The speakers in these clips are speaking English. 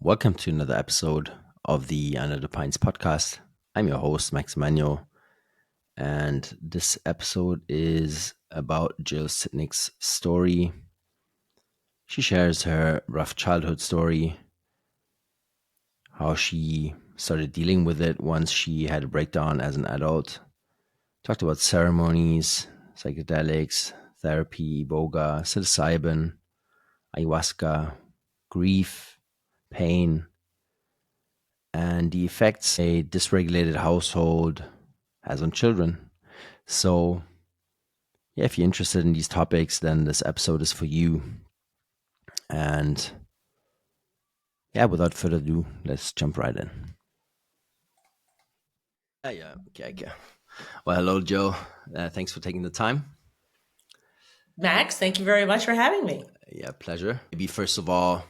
Welcome to another episode of the Under the Pines podcast. I'm your host, Max Manuel, and this episode is about Jill Sitnick's story. She shares her rough childhood story, how she started dealing with it once she had a breakdown as an adult. Talked about ceremonies, psychedelics, therapy, Iboga, psilocybin, ayahuasca, grief, pain, and the effects a dysregulated household has on children. So, yeah, if you're interested in these topics, then this episode is for you. And yeah, without further ado, let's jump right in. Okay. Well, hello, Joe. Thanks for taking the time. Max, thank you very much for having me. Yeah, pleasure. Maybe first of all,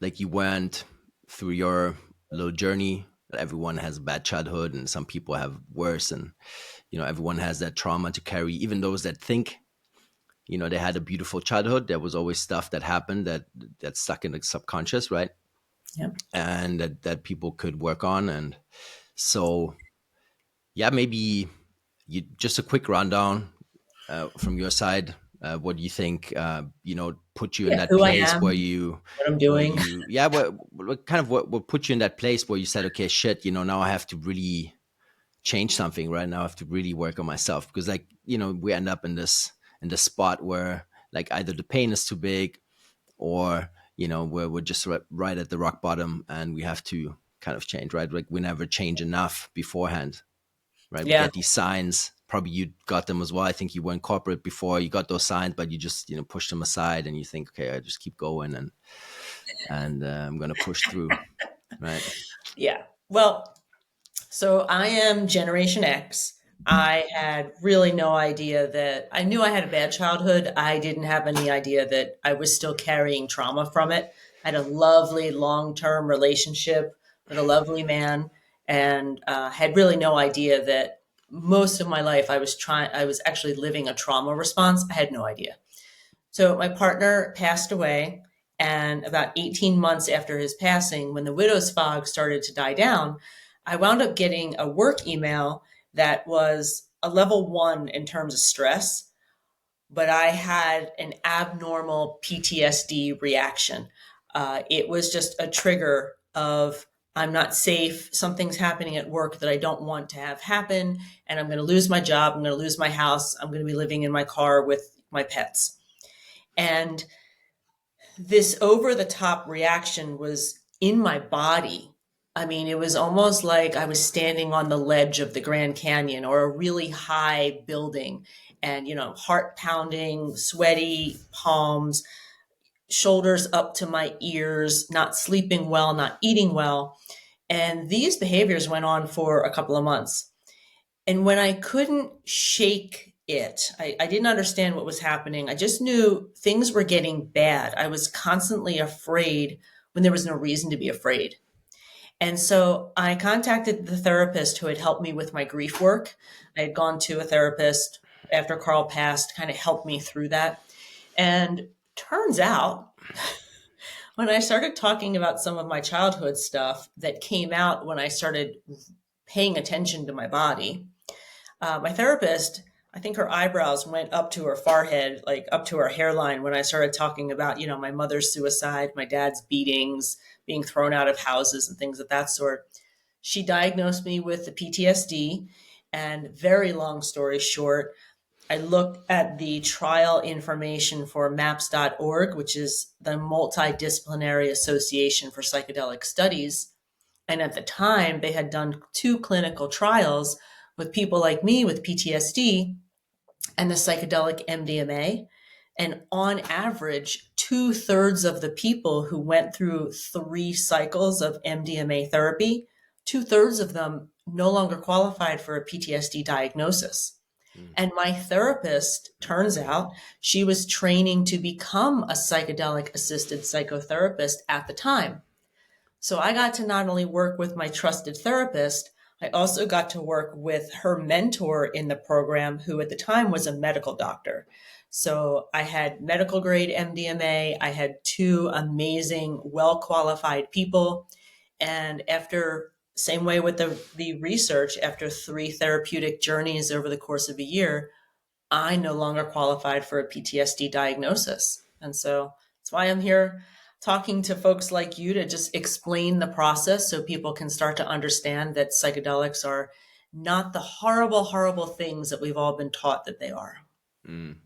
like you went through your little journey. Everyone has a bad childhood and some people have worse, and everyone has that trauma to carry. Even those that think they had a beautiful childhood, there was always stuff that happened that stuck in the subconscious, right? Yep. And that people could work on. And so yeah, maybe you just a quick rundown from your side. What do you think put you in that who I place am, where you what I'm doing. what put you in that place where you said, okay, shit, now I have to really change something, right? Now I have to really work on myself, because we end up in this spot where like either the pain is too big, or where we're just right at the rock bottom and we have to kind of change, right? Like we never change enough beforehand, right? We Yeah. get these signs. Probably you got them as well. I think you were in corporate before. You got those signs, but you just push them aside and you think, okay, I just keep going and I'm gonna push through, right? Yeah. Well, so I am Generation X. I had really no idea that I knew I had a bad childhood. I didn't have any idea that I was still carrying trauma from it. I had a lovely long-term relationship with a lovely man, and had really no idea that most of my life I was actually living a trauma response. I had no idea. So my partner passed away, and about 18 months after his passing, when the widow's fog started to die down, I wound up getting a work email that was a level 1 in terms of stress, but I had an abnormal PTSD reaction. It was just a trigger of, I'm not safe. Something's happening at work that I don't want to have happen. And I'm going to lose my job. I'm going to lose my house. I'm going to be living in my car with my pets. And this over the top reaction was in my body. I mean, it was almost like I was standing on the ledge of the Grand Canyon or a really high building, and, heart pounding, sweaty palms, shoulders up to my ears, not sleeping well, not eating well. And these behaviors went on for a couple of months. And when I couldn't shake it, I didn't understand what was happening. I just knew things were getting bad. I was constantly afraid when there was no reason to be afraid. And so I contacted the therapist who had helped me with my grief work. I had gone to a therapist after Carl passed, kind of helped me through that. And turns out, when I started talking about some of my childhood stuff that came out when I started paying attention to my body, my therapist, I think her eyebrows went up to her forehead, like up to her hairline, when I started talking about, my mother's suicide, my dad's beatings, being thrown out of houses and things of that sort. She diagnosed me with the PTSD, and very long story short, I looked at the trial information for MAPS.org, which is the Multidisciplinary Association for Psychedelic Studies. And at the time, they had done 2 clinical trials with people like me with PTSD and the psychedelic MDMA. And on average, 2/3 of the people who went through 3 cycles of MDMA therapy, 2/3 of them no longer qualified for a PTSD diagnosis. And my therapist, turns out, she was training to become a psychedelic assisted psychotherapist at the time. So I got to not only work with my trusted therapist, I also got to work with her mentor in the program, who at the time was a medical doctor. So I had medical grade MDMA. I had two amazing, well qualified people. And after, same way with the research, after three therapeutic journeys over the course of a year, I no longer qualified for a PTSD diagnosis. And so that's why I'm here talking to folks like you to just explain the process so people can start to understand that psychedelics are not the horrible, horrible things that we've all been taught that they are. Mm.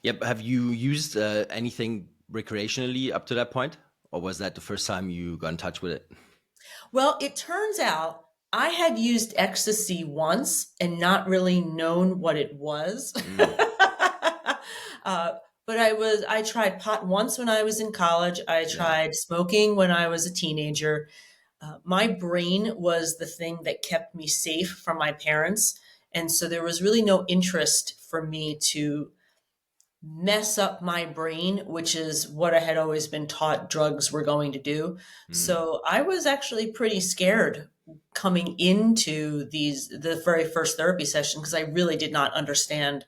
Yep. Have you used anything recreationally up to that point? Or was that the first time you got in touch with it? Well, it turns out I had used ecstasy once and not really known what it was. Mm. But I tried pot once when I was in college. I Yeah. tried smoking when I was a teenager. My brain was the thing that kept me safe from my parents. And so there was really no interest for me to mess up my brain, which is what I had always been taught drugs were going to do. Mm. So I was actually pretty scared coming into the very first therapy session because I really did not understand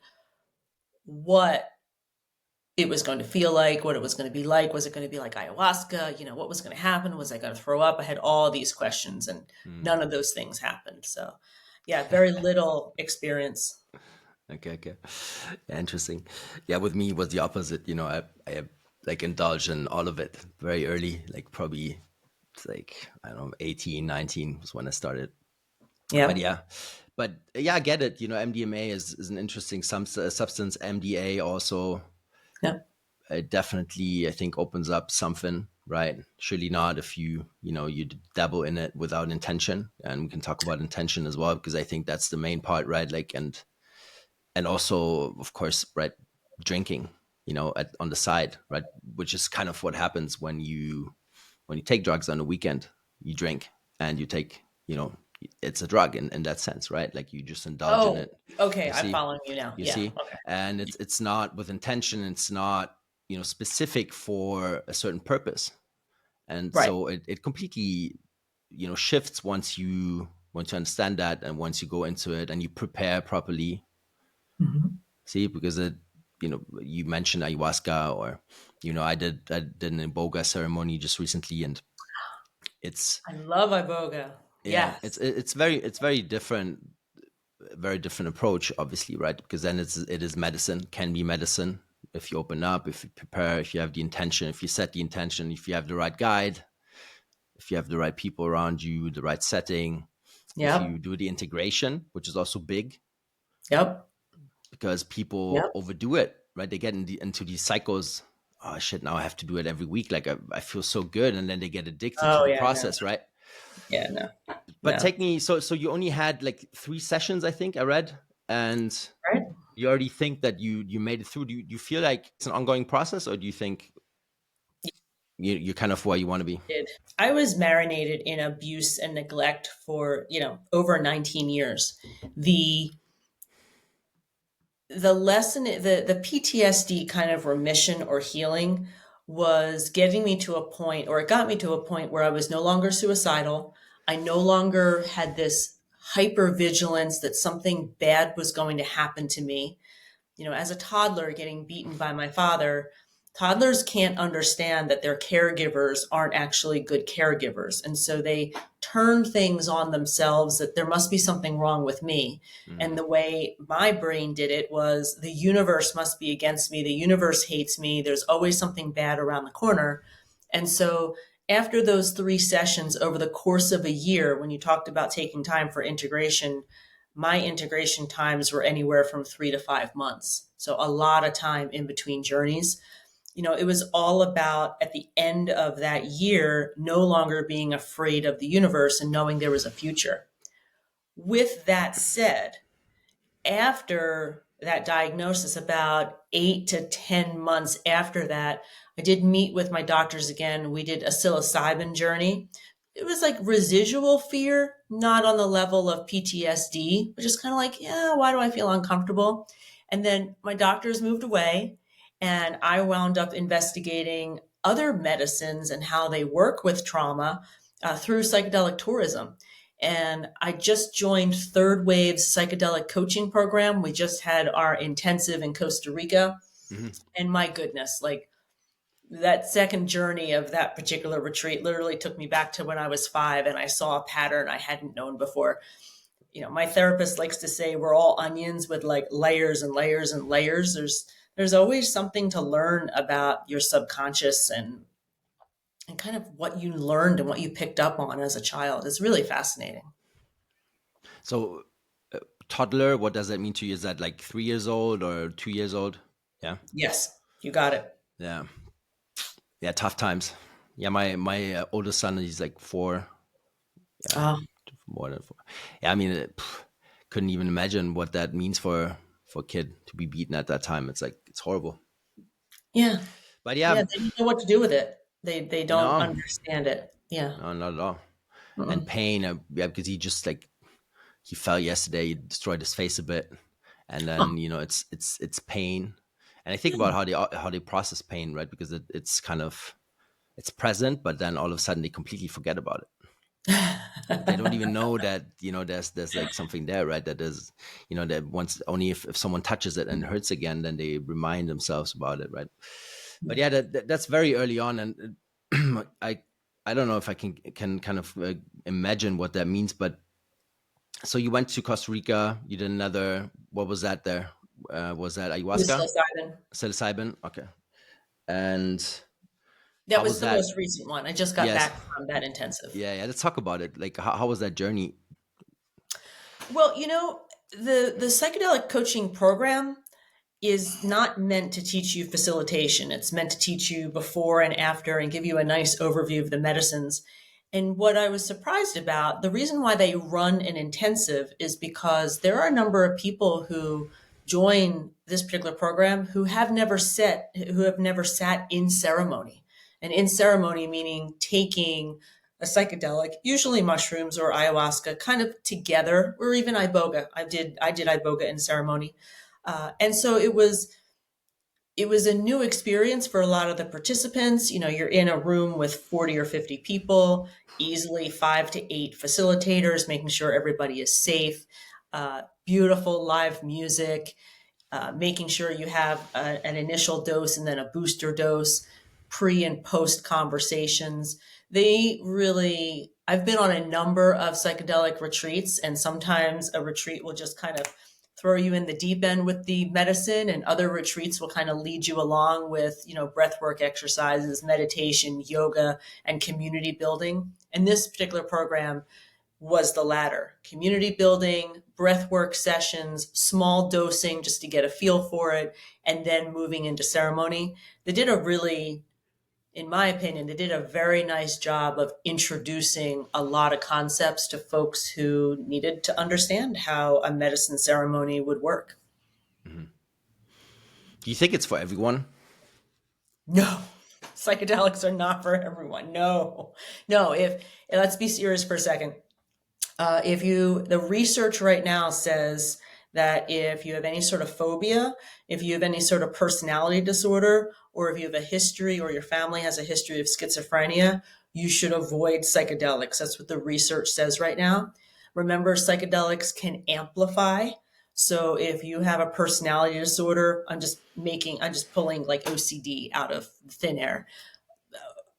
what it was going to feel like, what it was going to be like. Was it going to be like ayahuasca? What was going to happen? Was I going to throw up? I had all these questions and Mm. none of those things happened. So yeah, very little experience. Okay, okay. Yeah, interesting. Yeah, with me it was the opposite. I like indulged in all of it very early, like probably it's like, I don't know, 18, 19 was when I started. But Yep. yeah, I get it. MDMA is an interesting substance. MDA also Yep. definitely, I think, opens up something, right? Surely not if you dabble in it without intention. And we can talk about intention as well, because I think that's the main part, right? Like, and also, of course, right, drinking, on the side, right, which is kind of what happens when you take drugs on the weekend. You drink and you take, it's a drug in that sense, right? Like you just indulge in Oh, it. okay. You I'm see, following you now. you Yeah. see, and it's not with intention. It's not specific for a certain purpose, and Right. so it completely shifts once you understand that, and once you go into it and you prepare properly. Mhm. See, because you mentioned ayahuasca, or I did an Iboga ceremony just recently, and it's I love Iboga. yeah, Yes. it's very different, very different approach, obviously, right? Because then it is medicine, can be medicine if you open up, if you prepare, if you have the intention, if you set the intention, if you have the right guide, if you have the right people around you, the right setting, if you Yep. do the integration, which is also big, Yep. because people Yep. overdo it, right? They get into these cycles. Oh shit! Now I have to do it every week. Like I feel so good, and then they get addicted to Oh the yeah. No. process, right? Yeah. No. But No. take me. So you only had like 3 sessions, I think I read, and Right. you already think that you made it through. Do you feel like it's an ongoing process, or do you think you're kind of where you want to be? Did. I was marinated in abuse and neglect for over 19 years. The the lesson, the PTSD kind of remission or healing was getting me to a point, or it got me to a point where I was no longer suicidal. I no longer had this hyper vigilance that something bad was going to happen to me. As a toddler getting beaten by my father, toddlers can't understand that their caregivers aren't actually good caregivers. And so they turn things on themselves that there must be something wrong with me. And Mm, the way my brain did it was the universe must be against me. The universe hates me. There's always something bad around the corner. And so after those three sessions over the course of a year, when you talked about taking time for integration, my integration times were anywhere from 3 to 5 months. So a lot of time in between journeys. It was all about at the end of that year, no longer being afraid of the universe and knowing there was a future. With that said, after that diagnosis, about 8 to 10 months after that, I did meet with my doctors again. We did a psilocybin journey. It was like residual fear, not on the level of PTSD, but just kind of like, yeah, why do I feel uncomfortable? And then my doctors moved away, and I wound up investigating other medicines and how they work with trauma through psychedelic tourism. And I just joined Third Wave's psychedelic coaching program. We just had our intensive in Costa Rica. Hmm. And my goodness, like that second journey of that particular retreat literally took me back to when I was 5 and I saw a pattern I hadn't known before. My therapist likes to say we're all onions with like layers and layers and layers. There's always something to learn about your subconscious and kind of what you learned and what you picked up on as a child. It's really fascinating. So, toddler, what does that mean to you? Is that like 3 years old or 2 years old? Yeah. Yes, you got it. Yeah. Yeah. Tough times. Yeah. My oldest son, he's like 4. Yeah. Oh, More than 4. Yeah. I mean, couldn't even imagine what that means for a kid to be beaten at that time. It's like, it's horrible. yeah. But Yeah, yeah, they don't know what to do with it. They don't no, understand it. Yeah. no, not at all. And Mm-mm. pain, yeah, because he just like, he fell yesterday, he destroyed his face a bit. And Huh. then, it's pain. And I think about how they process pain, right? Because it's kind of, it's present, but then all of a sudden they completely forget about it. They don't even know that, there's like something there, right? That is, that once only if someone touches it and it hurts again, then they remind themselves about it, right? But yeah, that's very early on. And I don't know if I can kind of imagine what that means. But so you went to Costa Rica, you did another, what was that there? Was that It was ayahuasca? psilocybin. Psilocybin? Okay. And That how was was the that? most recent one. I just got Yes. back from that intensive. Yeah, yeah. Let's talk about it. Like, how was that journey? Well, the psychedelic coaching program is not meant to teach you facilitation. It's meant to teach you before and after and give you a nice overview of the medicines. And what I was surprised about, the reason why they run an intensive is because there are a number of people who join this particular program who have never sat in ceremony. And in ceremony meaning taking a psychedelic, usually mushrooms or ayahuasca, kind of together, or even iboga. I did iboga in ceremony, and so it was a new experience for a lot of the participants. You're in a room with 40 or 50 people, easily 5 to 8 facilitators, making sure everybody is safe. Beautiful live music, making sure you have an initial dose and then a booster dose, pre and post conversations. I've been on a number of psychedelic retreats, and sometimes a retreat will just kind of throw you in the deep end with the medicine, and other retreats will kind of lead you along with, breath work exercises, meditation, yoga, and community building. And this particular program was the latter: community building, breathwork sessions, small dosing just to get a feel for it, and then moving into ceremony. They did a really, in my opinion, they did a very nice job of introducing a lot of concepts to folks who needed to understand how a medicine ceremony would work. Mhm. Do you think it's for everyone? No, psychedelics are not for everyone. No, no. If let's be serious for a second. The research right now says that if you have any sort of phobia, if you have any sort of personality disorder, or if you have a history or your family has a history of schizophrenia, you should avoid psychedelics. That's what the research says right now. Remember, psychedelics can amplify. So if you have a personality disorder, I'm just pulling like OCD out of thin air.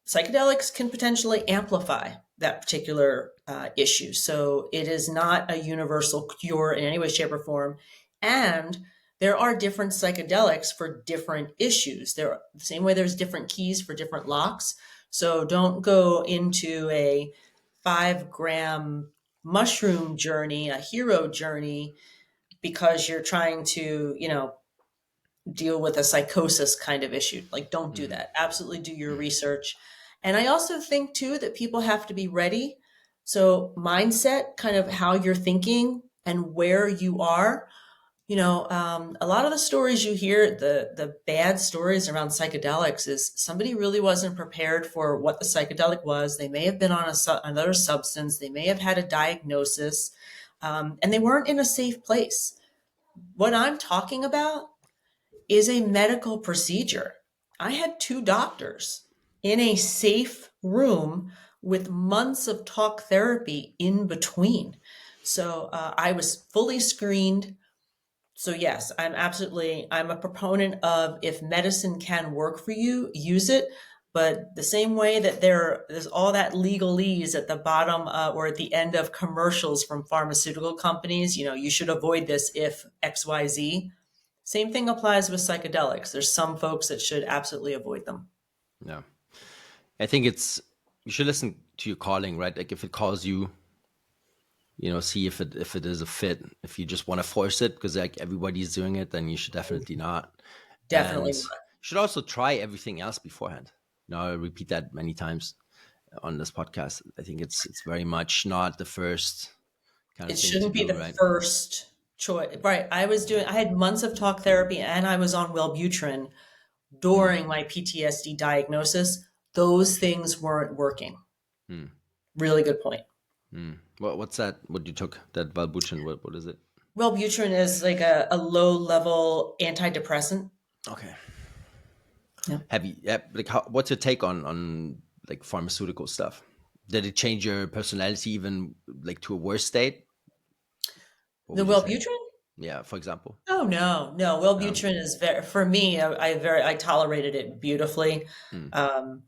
Psychedelics can potentially amplify that particular issue. So it is not a universal cure in any way, shape, or form. And there are different psychedelics for different issues. The same way there's different keys for different locks. So don't go into a 5 gram mushroom journey, a hero journey, because you're trying to, deal with a psychosis kind of issue. Like, don't do Hmm. that. Absolutely do your research. And I also think, too, that people have to be ready. So, mindset, kind of how you're thinking and where you are. A lot of the stories you hear, the bad stories around psychedelics, is somebody really wasn't prepared for what the psychedelic was. They may have been on another substance. They may have had a diagnosis, and they weren't in a safe place. What I'm talking about is a medical procedure. I had 2 doctors in a safe room with months of talk therapy in between. So I was fully screened. So yes, I'm a proponent of if medicine can work for you, use it. But the same way that there's all that legalese at the bottom or at the end of commercials from pharmaceutical companies, you should avoid this if XYZ. Same thing applies with psychedelics. There's some folks that should absolutely avoid them. Yeah. I think you should listen to your calling, right? Like if it calls you, see if it is a fit. If you just want to force it because like everybody's doing it, then you should definitely not. Definitely And not. you should also try everything else beforehand. I repeat that many times on this podcast. I think it's very much not the first kind of It thing to shouldn't be do, the right? first choice. Right. I had months of talk therapy and I was on Wellbutrin Hmm. during my PTSD diagnosis. Those things weren't working. Hmm. Really good point. Hmm. What's that? What you took? That Valbuchin? What is it? Wellbutrin is like a low level antidepressant. Okay. Yeah. Have you? Like, what's your take on like pharmaceutical stuff? Did it change your personality even like to a worse state? What The would you say? Wellbutrin? Yeah, for example. Oh no. No. Wellbutrin is very for me. I tolerated it beautifully. Hmm. Um,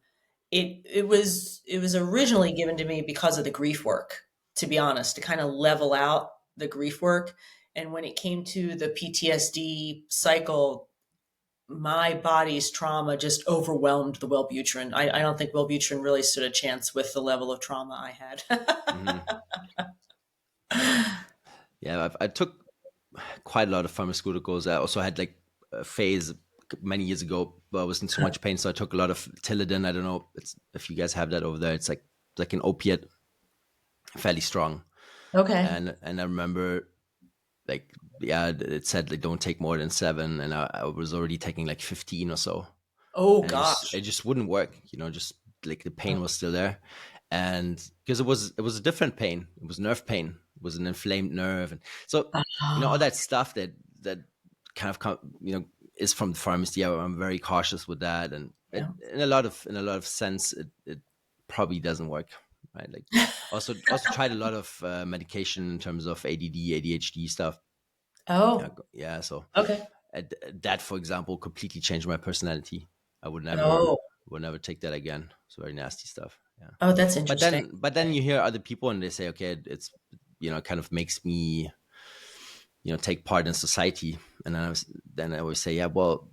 it was originally given to me because of the grief work, to be honest, to kind of level out the grief work. And when it came to the PTSD cycle, my body's trauma just overwhelmed the Wellbutrin. I don't think Wellbutrin really stood a chance with the level of trauma I had. Hmm. Yeah, I took quite a lot of pharmaceuticals. I also had like a phase many years ago where I was in so much pain, so I took a lot of Tilidin. I don't know if you guys have that over there. It's like an opiate, fairly strong. Okay. And I remember like yeah, it said like don't take more than 7, and I was already taking like 15 or so, Oh and it gosh. just wouldn't work. Just like the pain Oh, was still there, and because it was a different pain. It was nerve pain. It was an inflamed nerve, and so all oh, that stuff that kind of is from the pharmacy. I'm very cautious with that, and yeah. in a lot of sense, it probably doesn't work. Right, like also tried a lot of medication in terms of ADD, ADHD stuff. Yeah, Oh, yeah. So okay. that, for example, completely changed my personality. I Oh, would never take that again. It's very nasty stuff. Yeah. oh, that's But interesting. then you hear other people and they say, okay, it's it kind of makes me take part in society, and then I always say, yeah, well,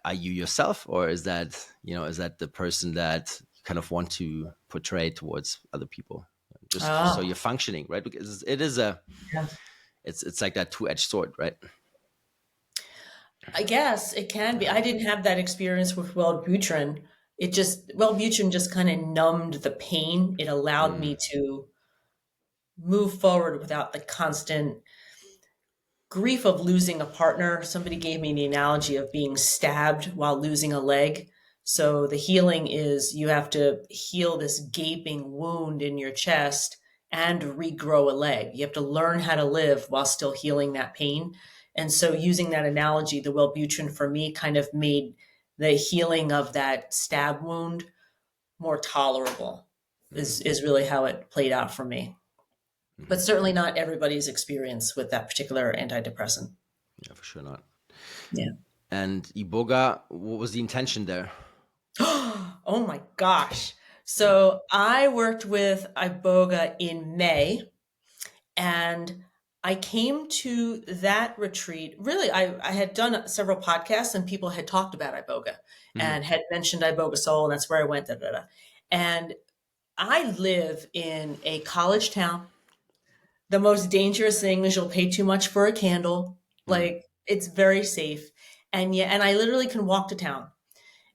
are you yourself, or is that the person that you kind of want to portray towards other people, just so Oh, you're functioning, right? Because it is yeah. it's like that two-edged sword, right? I guess it can be. I didn't have that experience with Wellbutrin. Wellbutrin just kind of numbed the pain. It allowed Mm, me to move forward without the constant grief of losing a partner. Somebody gave me the analogy of being stabbed while losing a leg. So the healing is you have to heal this gaping wound in your chest and regrow a leg. You have to learn how to live while still healing that pain. And so using that analogy, the Wellbutrin for me kind of made the healing of that stab wound more tolerable mm, is really how it played out for me. But hmm. certainly not everybody's experience with that particular antidepressant. Yeah, for sure not. Yeah. And Iboga, what was the intention there? Oh my gosh. Mm, So I worked with Iboga in May and I came to that retreat. Really, I had done several podcasts and people had talked about Iboga mhm, and had mentioned Iboga Soul, and that's where I went. Da, da, da. And I live in a college town. The most dangerous thing is you'll pay too much for a candle. mm, Like it's very safe. And I literally can walk to town.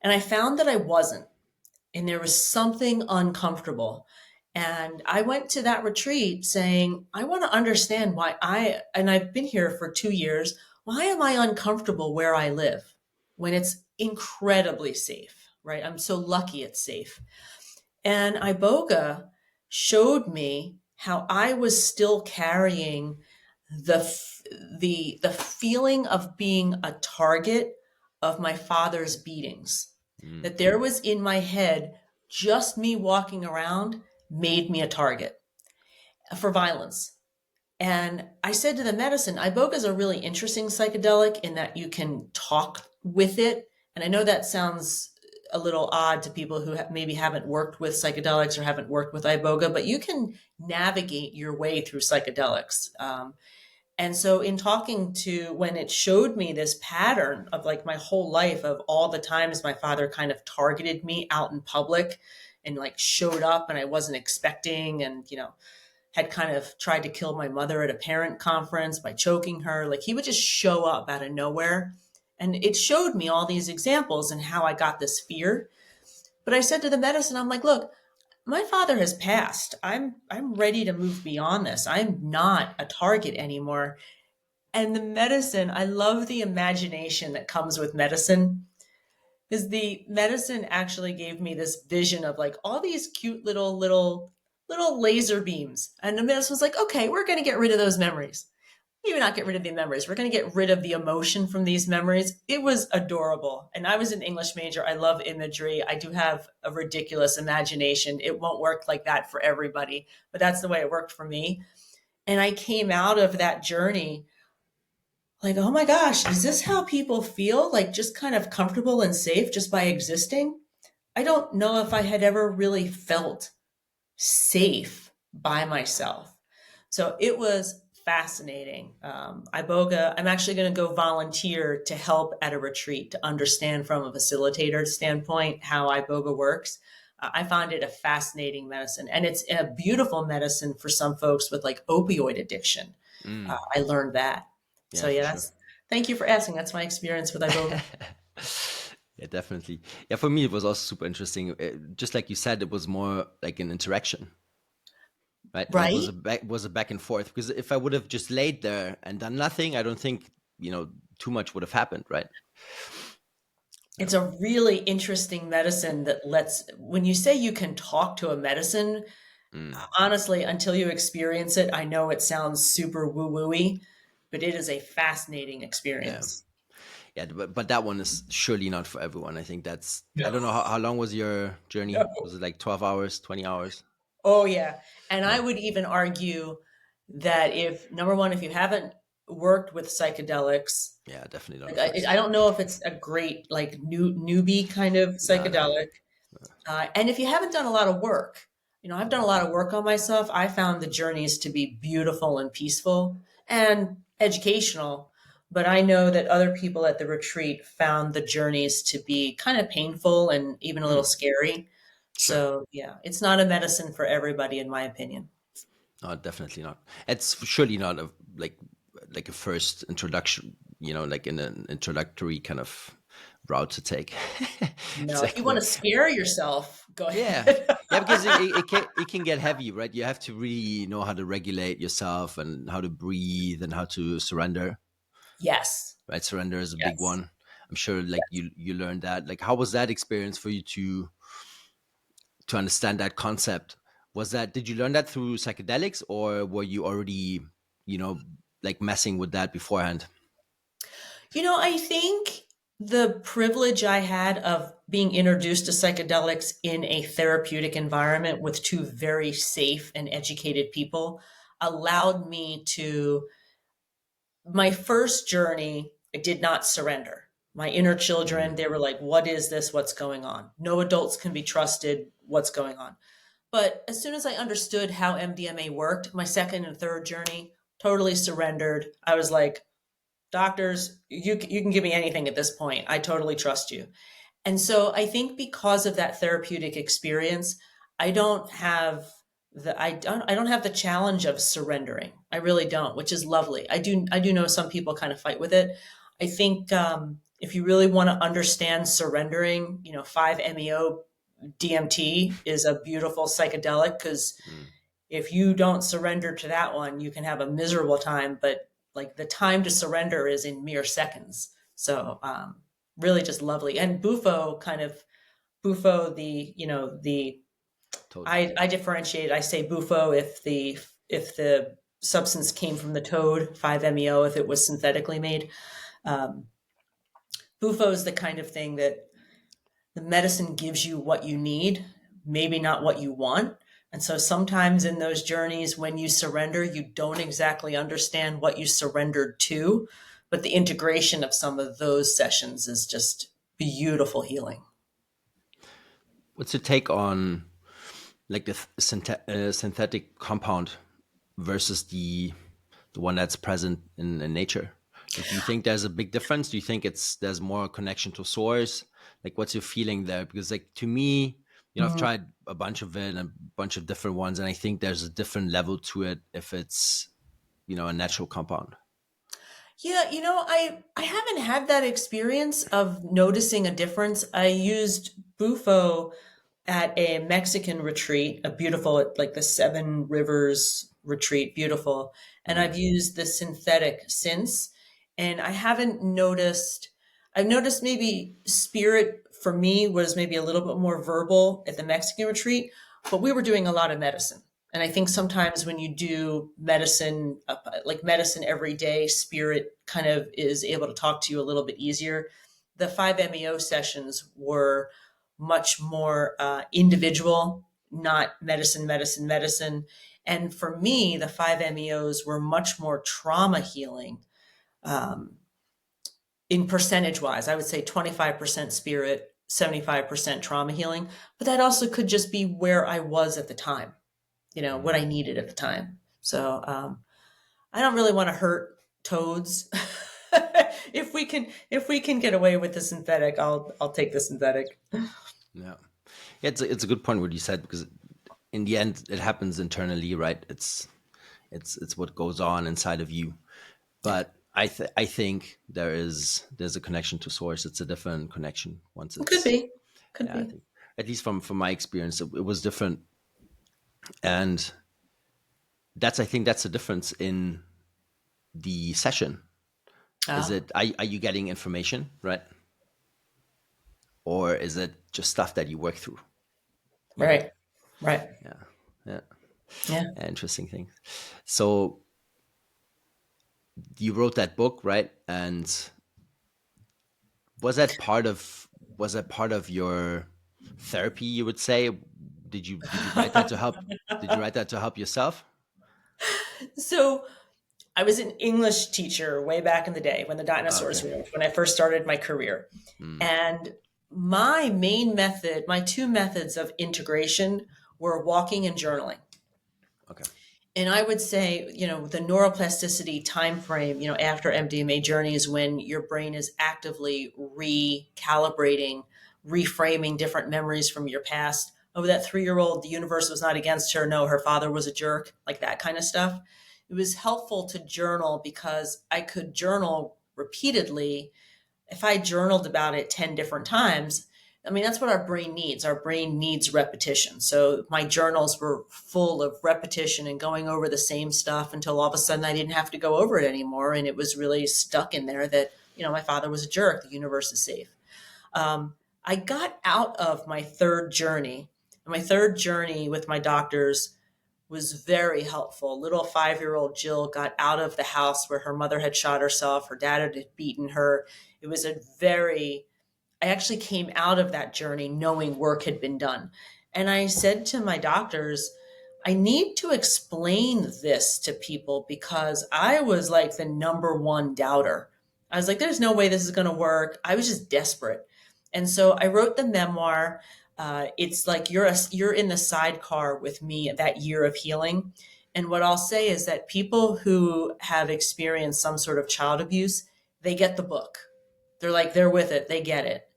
And I found that I wasn't. And there was something uncomfortable. And I went to that retreat saying, I want to understand and I've been here for 2 years, why am I uncomfortable where I live when it's incredibly safe, right? I'm so lucky it's safe. And Iboga showed me how I was still carrying the the feeling of being a target of my father's beatings. mm, That there was in my head just me walking around made me a target for violence. And I said to the medicine, Iboga is a really interesting psychedelic in that you can talk with it. And I know that sounds a little odd to people who maybe haven't worked with psychedelics or haven't worked with Iboga, but you can navigate your way through psychedelics. And so, in talking to, when it showed me this pattern of like my whole life of all the times my father kind of targeted me out in public and like showed up and I wasn't expecting, and, had kind of tried to kill my mother at a parent conference by choking her. Like he would just show up out of nowhere. And it showed me all these examples and how I got this fear. But I said to the medicine, I'm like, look, my father has passed. I'm ready to move beyond this. I'm not a target anymore. And the medicine, I love the imagination that comes with medicine. Is the medicine actually gave me this vision of like all these cute little laser beams. And the medicine was like, okay, we're going to get rid of those memories. Maybe not get rid of the memories. We're going to get rid of the emotion from these memories. It was adorable. And I was an English major. I love imagery. I do have a ridiculous imagination. It won't work like that for everybody, but that's the way it worked for me. And I came out of that journey like, oh my gosh, is this how people feel? Like just kind of comfortable and safe just by existing? I don't know if I had ever really felt safe by myself. So it was fascinating. Iboga, I'm actually going to go volunteer to help at a retreat to understand from a facilitator standpoint how Iboga works. I found it a fascinating medicine, and it's a beautiful medicine for some folks with like opioid addiction. I learned that. So Yeah, for yeah, sure. thank you for asking. That's my experience with Iboga. Yeah, definitely. Yeah, for me, it was also super interesting. Just like you said, it was more like an interaction, right? Like Right? was a back and forth. Because if I would have just laid there and done nothing, I don't think too much would have happened, right? It's a really interesting medicine that lets, when you say you can talk to a medicine, Mm, honestly, until you experience it, I know it sounds super woo wooey, but it is a fascinating yeah, experience. yeah. But that one is surely not for everyone. I think that's. I No. don't know how long was your journey. No. Was it like 12 hours, 20 hours? Oh, yeah. And I Yeah, would even argue that if, number one, if you haven't worked with psychedelics, yeah, definitely not like at I first. don't know if it's a great, like, newbie kind of No, no. psychedelic. And if you haven't done a lot of work, I've done a lot of work on myself. I found the journeys to be beautiful and peaceful and educational. But I know that other people at the retreat found the journeys to be kind of painful and even a little Mm, scary. sure. So, yeah, it's not a medicine for everybody, in my opinion. No, definitely not. It's surely not like a first introduction, like in an introductory kind of route to take. It's No, if you like want more, to scare yourself, go yeah, ahead. yeah, because it can get heavy, right? You have to really know how to regulate yourself and how to breathe and how to surrender. Yes. Right, surrender is a big Yes. one. I'm sure, like you learned that. Like, how was that experience for you to understand that concept? Was that, did you learn that through psychedelics, or were you already, you know, like messing with that beforehand? I think the privilege I had of being introduced to psychedelics in a therapeutic environment with two very safe and educated people allowed me to, my first journey, I did not surrender. My inner children, Mm, they were like, what is this? What's going on? No adults can be trusted. What's going on? But as soon as I understood how MDMA worked, my second and third journey, totally surrendered. I was like, doctors, you can give me anything at this point. I totally trust you. And so I think because of that therapeutic experience, I don't have I don't have the challenge of surrendering. I really don't, which is lovely. I do know some people kind of fight with it. I think if you really want to understand surrendering, 5-MeO DMT is a beautiful psychedelic because mm, if you don't surrender to that one, you can have a miserable time, but like the time to surrender is in mere seconds. So really just lovely. And Bufo, totally. I differentiate. I say Bufo if the substance came from the toad, 5-MeO if it was synthetically made. Um, Bufo is the kind of thing that the medicine gives you what you need, maybe not what you want. And so sometimes in those journeys, when you surrender, you don't exactly understand what you surrendered to. But the integration of some of those sessions is just beautiful healing. What's your take on like the synthetic compound versus the one that's present in nature? Like, do you think there's a big difference? Do you think there's more connection to source? Like, what's your feeling there? Because, like, to me, I've Mhm. tried a bunch of it and a bunch of different ones, and I think there's a different level to it if it's a natural compound. Yeah, I haven't had that experience of noticing a difference. I used Bufo at a Mexican retreat, a beautiful, like the Seven Rivers retreat, beautiful. And Mm. I've used the synthetic since, and I haven't noticed. I've noticed maybe spirit for me was maybe a little bit more verbal at the Mexican retreat, but we were doing a lot of medicine. And I think sometimes when you do medicine, like medicine every day, spirit kind of is able to talk to you a little bit easier. The 5-MeO sessions were much more individual, not medicine, medicine, medicine. And for me, the 5-MeOs were much more trauma healing. Um, in percentage wise, I would say 25% spirit, 75% trauma healing. But that also could just be where I was at the time, what I needed at the time. So I don't really want to hurt toads. If we can get away with the synthetic, I'll take the synthetic. Yeah, it's a good point what you said, because in the end it happens internally, right? It's what goes on inside of you. Yeah. But I think there's a connection to source. It's a different connection once Could it's, be. Could yeah, I be. think, at least from my experience, it was different. And I think that's the difference in the session. Is Ah, it, are you getting information, right? Or is it just stuff that you work through, you know? right. Right. Yeah. Yeah. Yeah. Interesting things. So you wrote that book, right? And was that part of your therapy, you would say? Did you write that to help? Did you write that to help yourself? So I was an English teacher way back in the day when the Okay. dinosaurs were, when I first started my career. Mm, And my main method, my two methods of integration were walking and journaling. okay. And I would say, the neuroplasticity time frame, after MDMA journey is when your brain is actively recalibrating, reframing different memories from your past. Oh, that 3-year old, the universe was not against her. No, her father was a jerk, like that kind of stuff. It was helpful to journal because I could journal repeatedly. If I journaled about it 10 different times, I mean, that's what our brain needs. Our brain needs repetition. So my journals were full of repetition and going over the same stuff until all of a sudden I didn't have to go over it anymore. And it was really stuck in there that, my father was a jerk. The universe is safe. I got out of my third journey. And my third journey with my doctors was very helpful. Little 5-year-old Jill got out of the house where her mother had shot herself, her dad had beaten her. It was I actually came out of that journey knowing work had been done. And I said to my doctors, I need to explain this to people because I was like the number one doubter. I was like, there's no way this is going to work. I was just desperate. And so I wrote the memoir. It's like you're in the sidecar with me that year of healing. And what I'll say is that people who have experienced some sort of child abuse, they get the book. They're with it. They get it.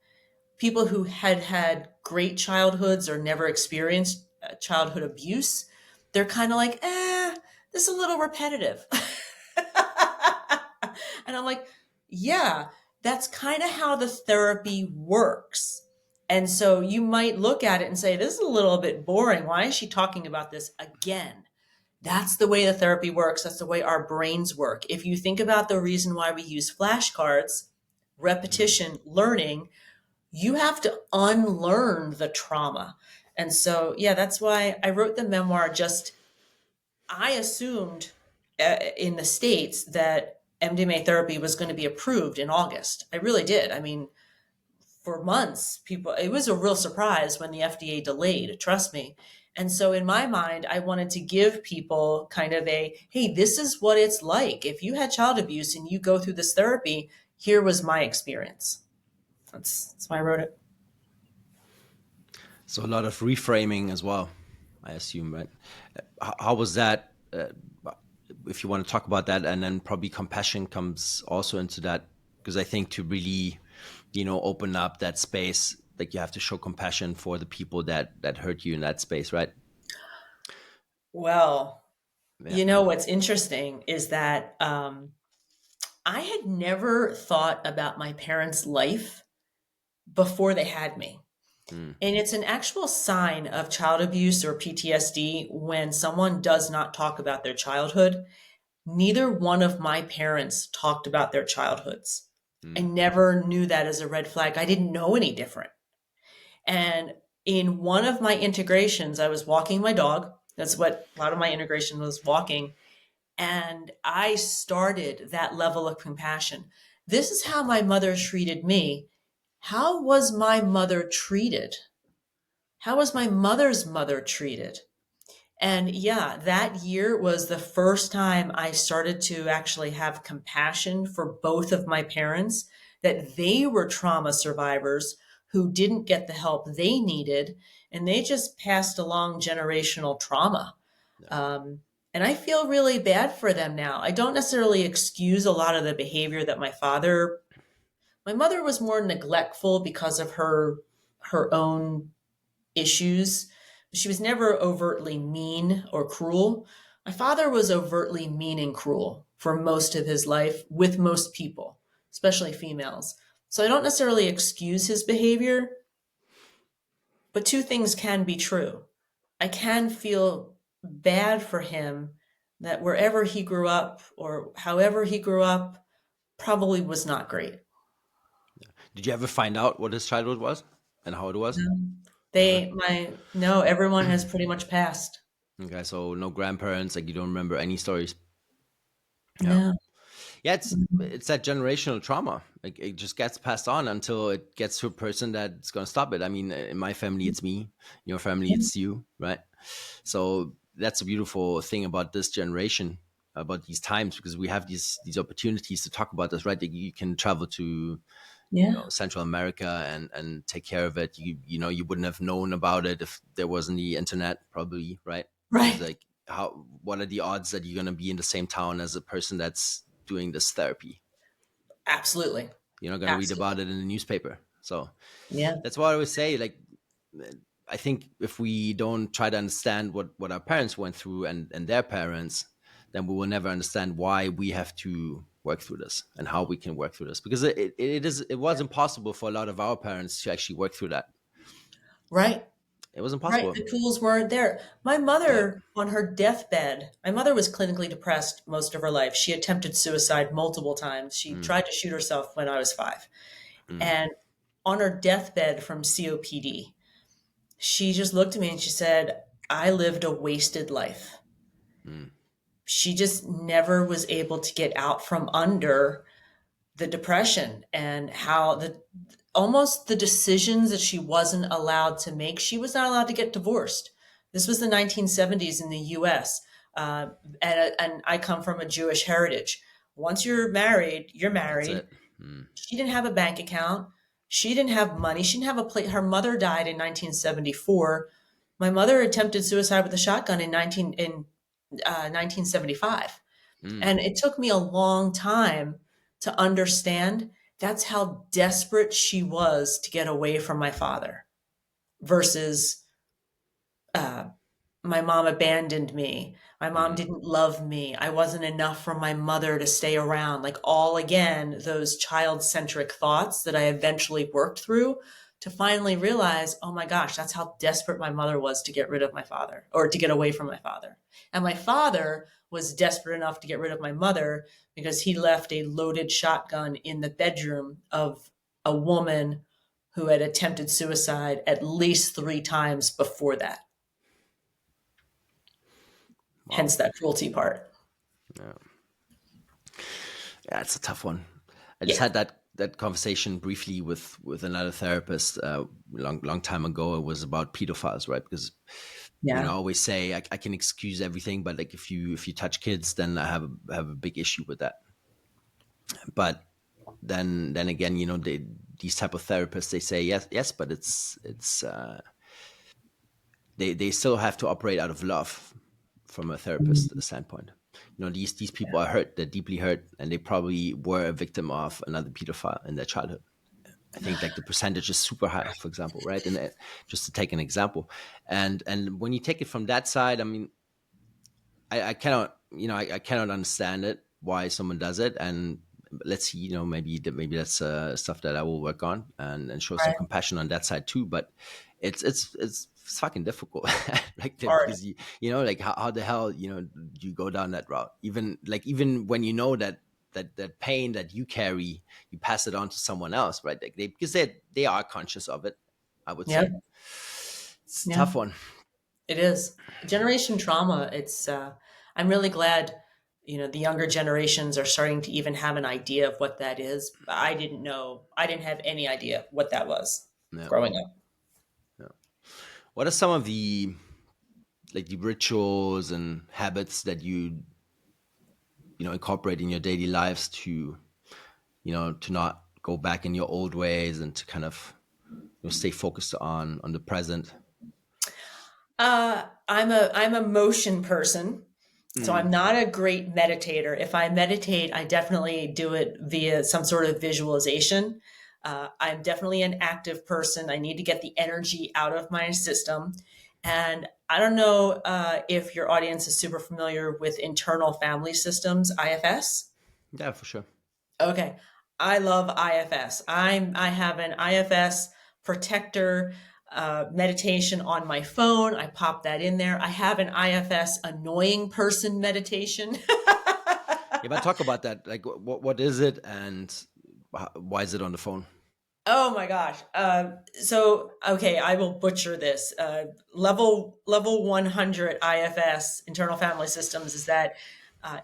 People who had great childhoods or never experienced childhood abuse, they're kind of like, this is a little repetitive. And I'm like, yeah, that's kind of how the therapy works. And so you might look at it and say, this is a little bit boring. Why is she talking about this again? That's the way the therapy works. That's the way our brains work. If you think about the reason why we use flashcards, Mm, repetition, learning, you have to unlearn the trauma. And so, yeah, that's why I wrote the memoir. I assumed in the States that MDMA therapy was going to be approved in August. I really did. I mean, for months, people, it was a real surprise when the FDA delayed, trust me. And so in my mind, I wanted to give people kind of a, hey, this is what it's like. If you had child abuse and you go through this therapy, here was my experience. That's why I wrote it. So a lot of reframing as well, I assume, right? How was that? If you want to talk about that, and then probably compassion comes also into that, because I think to really, open up that space, like you have to show compassion for the people that hurt you in that space, right? Well, Yeah. what's interesting is that I had never thought about my parents' life before they had me. Mm, And it's an actual sign of child abuse or PTSD when someone does not talk about their childhood. Neither one of my parents talked about their childhoods. I mm, never knew that as a red flag. I didn't know any different. And in one of my integrations, I was walking my dog. That's what a lot of my integration was, walking. And I started that level of compassion. This is how my mother treated me. How was my mother treated? How was my mother's mother treated? And yeah, that year was the first time I started to actually have compassion for both of my parents, that they were trauma survivors who didn't get the help they needed, and they just passed along generational trauma. yeah, Um, and I feel really bad for them now. I don't necessarily excuse a lot of the behavior that my mother was more neglectful because of her own issues. She was never overtly mean or cruel. My father was overtly mean and cruel for most of his life with most people, especially females. So I don't necessarily excuse his behavior, but two things can be true. I can feel bad for him that wherever he grew up or however he grew up probably was not great. did you ever find out what his childhood was and how it was? Never. No, everyone has pretty much passed. Okay, so no grandparents, like you don't remember any stories. Yeah. No. Yeah, it's that generational trauma. Like it just gets passed on until it gets to a person that's going to stop it. I mean, in my family, it's me. In your family, it's you, right? So that's a beautiful thing about this generation, about these times, because we have these opportunities to talk about this, right? Like you can travel to Yeah. Central America and take care of it. You wouldn't have known about it if there wasn't the internet, probably, right? Because Right. like what are the odds that you're gonna be in the same town as a person that's doing this therapy? Absolutely. You're not gonna read Absolutely. about it in the newspaper. So Yeah. that's why I always say, like, I think if we don't try to understand what our parents went through and their parents, then we will never understand why we have to work through this and how we can work through this, because it was impossible for a lot of our parents to actually work through that. Right. It was Right. impossible. The tools weren't there. My Yeah. mother, on her deathbed, my mother was clinically depressed most of her life. She attempted suicide multiple times. She Mm, tried to shoot herself when I was 5. mm, And on her deathbed from COPD, she just looked at me and she said, I lived a wasted life. mm, She just never was able to get out from under the depression and how the almost the decisions that she wasn't allowed to make. She was not allowed to get divorced. This was the 1970s in the US. And I come from a Jewish heritage. Once you're married, you're that's married. it. Mm, She didn't have a bank account. She didn't have money. She didn't have a place. Her mother died in 1974. My mother attempted suicide with a shotgun in 1975. mm. And it took me a long time to understand that's how desperate she was to get away from my father versus uh, my mom abandoned me. My mom Mm. didn't love me. I wasn't enough for my mother to stay around. Like, all again, those child centric thoughts that I eventually worked through to finally realize, oh my gosh, that's how desperate my mother was to get rid of my father or to get away from my father. And my father was desperate enough to get rid of my mother because he left a loaded shotgun in the bedroom of a woman who had attempted suicide at least 3 times before that. Wow. Hence that cruelty part. Yeah. Yeah, it's a tough one. I just Yeah. had that conversation briefly with another therapist long time ago. It was about pedophiles, right? Because I Yeah. always say I can excuse everything, but like if you touch kids, then I have a big issue with that. But then again, these type of therapists, they say yes, but it's they still have to operate out of love from a therapist Mhm. standpoint. These people are hurt, they're deeply hurt, and they probably were a victim of another pedophile in their childhood. I think like the percentage is super high, for example, right? And just to take an example, and when you take it from that side, I mean, I cannot, I cannot understand it why someone does it, and let's see, maybe that's stuff that I will work on and show some Right. compassion on that side too. But it's fucking difficult, like Hard. because like how the hell you go down that route, even when you know that pain that you carry, you pass it on to someone else, right? Like because they are conscious of it, I would Yep. say. It's a Yeah. tough one. It is generation trauma. I'm really glad, the younger generations are starting to even have an idea of what that is. I didn't know. I didn't have any idea what that was Yeah, growing up. yeah. What are some of the rituals and habits that you incorporate in your daily lives to to not go back in your old ways and to kind of stay focused on the present? I'm a motion person, so I'm Mm. not a great meditator. If I meditate, I definitely do it via some sort of visualization. I'm definitely an active person. I need to get the energy out of my system. And I don't know if your audience is super familiar with internal family systems, IFS. Yeah, for sure. Okay. I love IFS. I have an IFS protector meditation on my phone. I pop that in there. I have an IFS annoying person meditation. Yeah, but talk about that. Like, what is it, and why is it on the phone? Oh my gosh. So okay, I will butcher this. Level 100 IFS, internal family systems, is that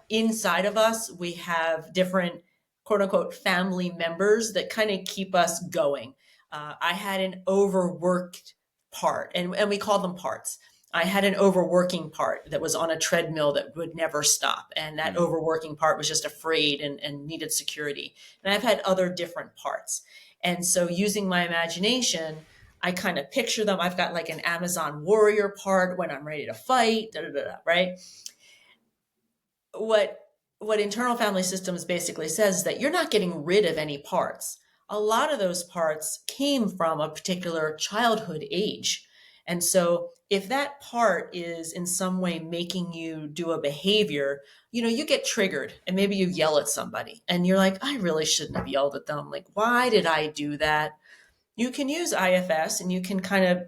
inside of us we have different quote unquote family members that kind of keep us going. I had an overworked part, and we call them parts. I had an overworking part that was on a treadmill that would never stop, and that Mm. overworking part was just afraid and needed security. And I've had other different parts. And so using my imagination, I kind of picture them. I've got like an Amazon warrior part when I'm ready to fight, da, da, da, da, right? What what internal family systems basically says is that you're not getting rid of any parts. A lot of those parts came from a particular childhood age. And so if that part is in some way making you do a behavior, you get triggered and maybe you yell at somebody and you're like, I really shouldn't have yelled at them. Like, why did I do that? You can use IFS and you can kind of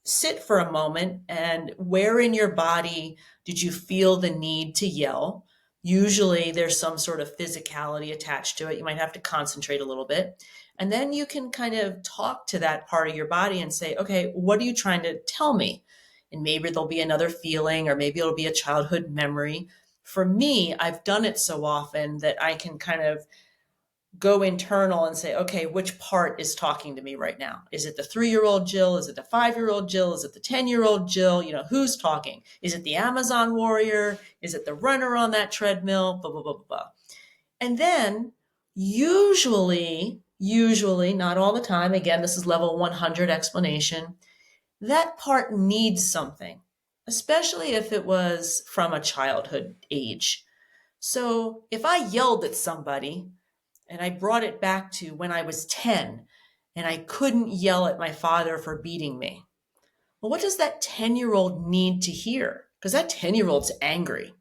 sit for a moment and where in your body did you feel the need to yell? Usually there's some sort of physicality attached to it. You might have to concentrate a little bit. And then you can kind of talk to that part of your body and say, okay, what are you trying to tell me? And maybe there'll be another feeling, or maybe it'll be a childhood memory. For me, I've done it so often that I can kind of go internal and say, okay, which part is talking to me right now? Is it the 3-year-old Jill? Is it the 5-year-old Jill? Is it the 10-year-old Jill? Who's talking? Is it the Amazon warrior? Is it the runner on that treadmill? Blah, blah, blah, blah, blah. And then usually, not all the time, again, this is level 100 explanation, that part needs something, especially if it was from a childhood age. So if I yelled at somebody, and I brought it back to when I was 10 and I couldn't yell at my father for beating me. Well, what does that 10-year-old need to hear? Because that 10-year-old's angry.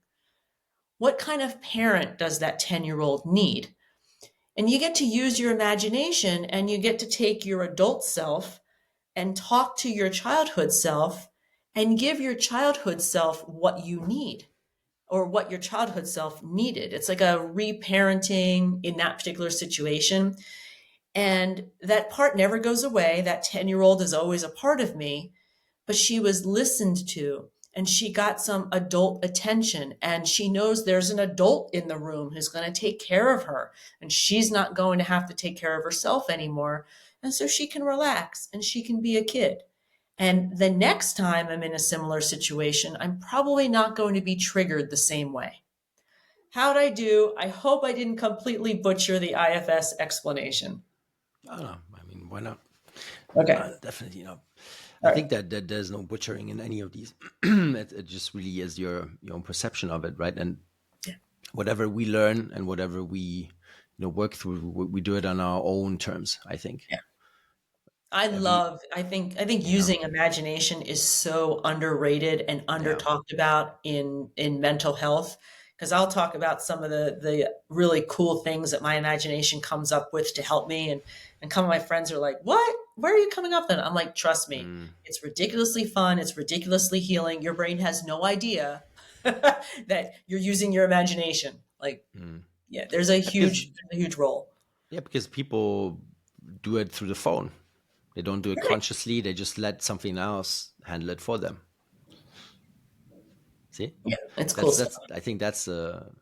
What kind of parent does that 10-year-old need? And you get to use your imagination and you get to take your adult self and talk to your childhood self and give your childhood self what you need or what your childhood self needed. It's like a reparenting in that particular situation. And that part never goes away. That 10-year-old is always a part of me, but she was listened to and she got some adult attention, and she knows there's an adult in the room who's going to take care of her, and she's not going to have to take care of herself anymore. And so she can relax and she can be a kid. And the next time I'm in a similar situation, I'm probably not going to be triggered the same way. How'd I do? I hope I didn't completely butcher the IFS explanation. I don't know. I mean, why not? Okay. Definitely not. I All think right. that there's no butchering in any of these. It just really is your own perception of it, right? And Yeah. whatever we learn and whatever we work through, we do it on our own terms. I think Yeah. every I think yeah using imagination is so underrated and under yeah talked about in mental health. Because I'll talk about some of the really cool things that my imagination comes up with to help me, and some of my friends are like, "What? Where are you coming up then?" I'm like, "Trust me, mm, it's ridiculously fun. It's ridiculously healing. Your brain has no idea that you're using your imagination. Like, mm. yeah, Because there's a huge role. because people do it through the phone. They don't do it Right. consciously. They just let something else handle it for them. See, Yeah, it's cool stuff. that's I think that's a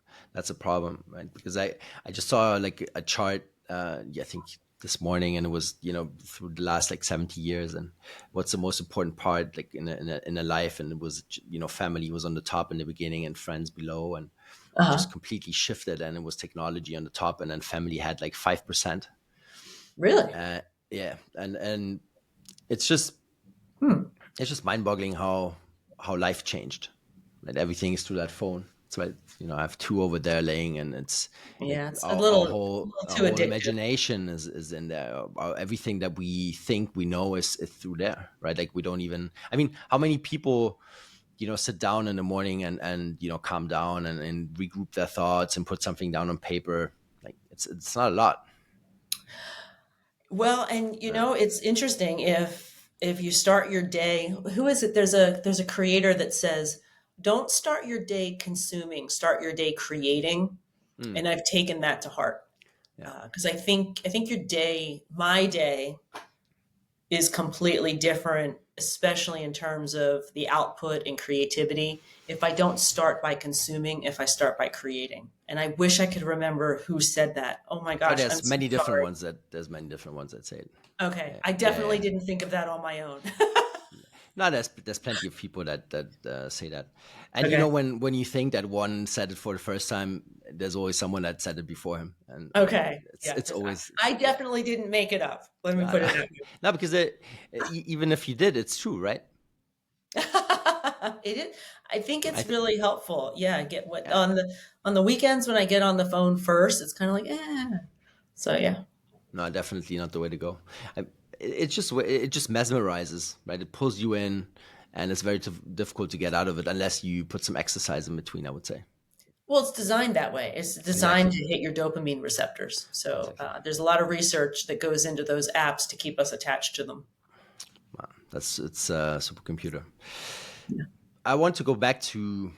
problem, right? Because I just saw like a chart, yeah, I think this morning, and it was through the last like 70 years, and what's the most important part like in a life, and it was family was on the top in the beginning and friends below, and it just Uh-huh. completely shifted, and it was technology on the top, and then family had like 5%. Really? Yeah, and it's just Hmm. it's just mind-boggling how life changed. Like everything is through that phone. So I have two over there laying, and it's like Yeah, it's our a whole little our too whole addictive. imagination is in there. Everything that we think we know is through there, right? Like we don't even. I mean, how many people sit down in the morning and calm down and regroup their thoughts and put something down on paper? Like it's not a lot. Well, and Right? it's interesting if you start your day, who is it? There's a creator that says, "Don't start your day consuming, start your day creating." Mm, And I've taken that to heart yeah. because I think my day is completely different, especially in terms of the output and creativity. If I don't start by consuming, if I start by creating. And I wish I could remember who said that. Oh my Oh, gosh, I'm so sorry. there's many different ones that say it. Okay, Yeah, I yeah, definitely yeah. didn't think of that on my own. No, there's plenty of people that say that, and Okay. when you think that one said it for the first time, there's always someone that said it before him, and Okay. it's Yeah, it's because always I yeah. definitely didn't make it up. Let me No, put no, it that no, because even if you did, it's true, right? way. It is. I think I it's think really helpful. Yeah, get what yeah. on the weekends when I get on the phone first, it's kind of like, eh. So yeah. No, definitely not the way to go. It just mesmerizes, right? It pulls you in, and it's very difficult to get out of it unless you put some exercise in between. I would say Well, it's designed that way. It's designed exactly, to hit your dopamine receptors. So exactly. there's a lot of research that goes into those apps to keep us attached to them. It's a supercomputer. I want to go back to,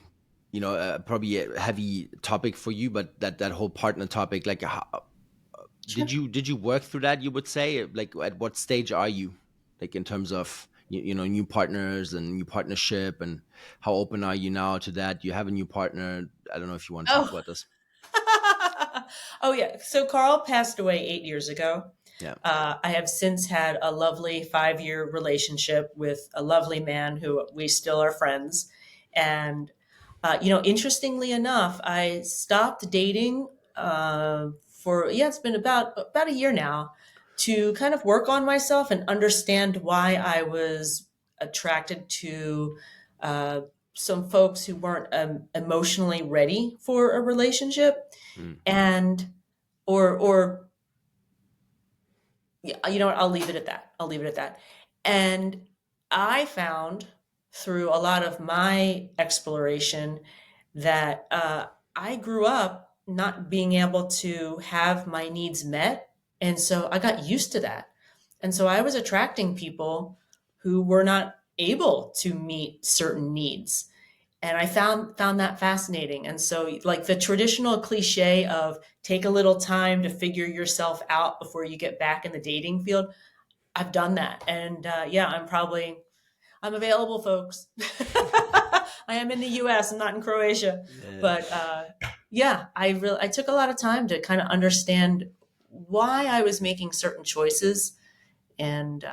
probably a heavy topic for you, but that whole partner topic. Like, how, Sure. did you work through that? You would say, like, at what stage are you, like, in terms of new partners and new partnership, and how open are you now to that? Do you have a new partner? I don't know if you want to talk Oh, about this. oh yeah. So Carl passed away 8 years ago. Yeah. I have since had a lovely 5 year relationship with a lovely man who we still are friends. And, interestingly enough, I stopped dating yeah, it's been about a year now to kind of work on myself and understand why I was attracted to uh, some folks who weren't emotionally ready for a relationship Mm, and or yeah, you know what? I'll leave it at that. I'll leave it at that. And I found through a lot of my exploration that I grew up not being able to have my needs met. And so I got used to that. And so I was attracting people who were not able to meet certain needs. And I found that fascinating. And so like the traditional cliche of take a little time to figure yourself out before you get back in the dating field, I've done that. And yeah, I'm available, folks. I am in the U.S. I'm not in Croatia, Yeah. but yeah, I took a lot of time to kind of understand why I was making certain choices, and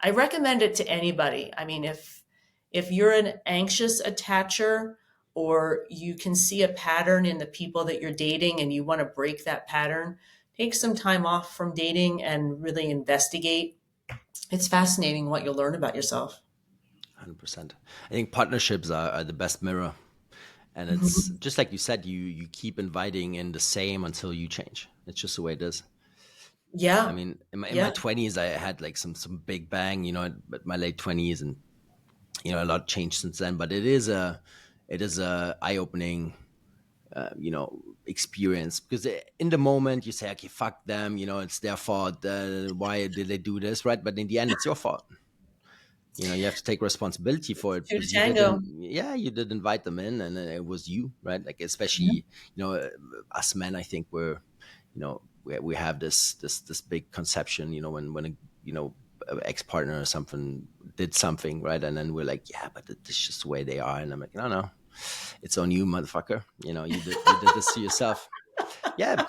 I recommend it to anybody. I mean, if you're an anxious attacher, or you can see a pattern in the people that you're dating and you want to break that pattern, take some time off from dating and really investigate. It's fascinating what you'll learn about yourself. 100%. I think partnerships are the best mirror. And it's Mhm. just like you said, you keep inviting in the same until you change. It's just the way it is. I Yeah. mean, in my Yeah. 20s, I had like some big bang, but my late 20s, and a lot changed since then. But it is a eye opening, experience, because in the moment you say, okay, fuck them, it's their fault. Why did they do this, right? But in the end, it's your fault. You have to take responsibility for it Two to because tango. you did invite them in, and it was you, right? Like, Yeah. especially, us men, I think we have this big conception, when a ex-partner or something did something, right? And then we're like, yeah, but it's just the way they are. And I'm like, no, no, it's on you, motherfucker. You did this to yourself. Yeah,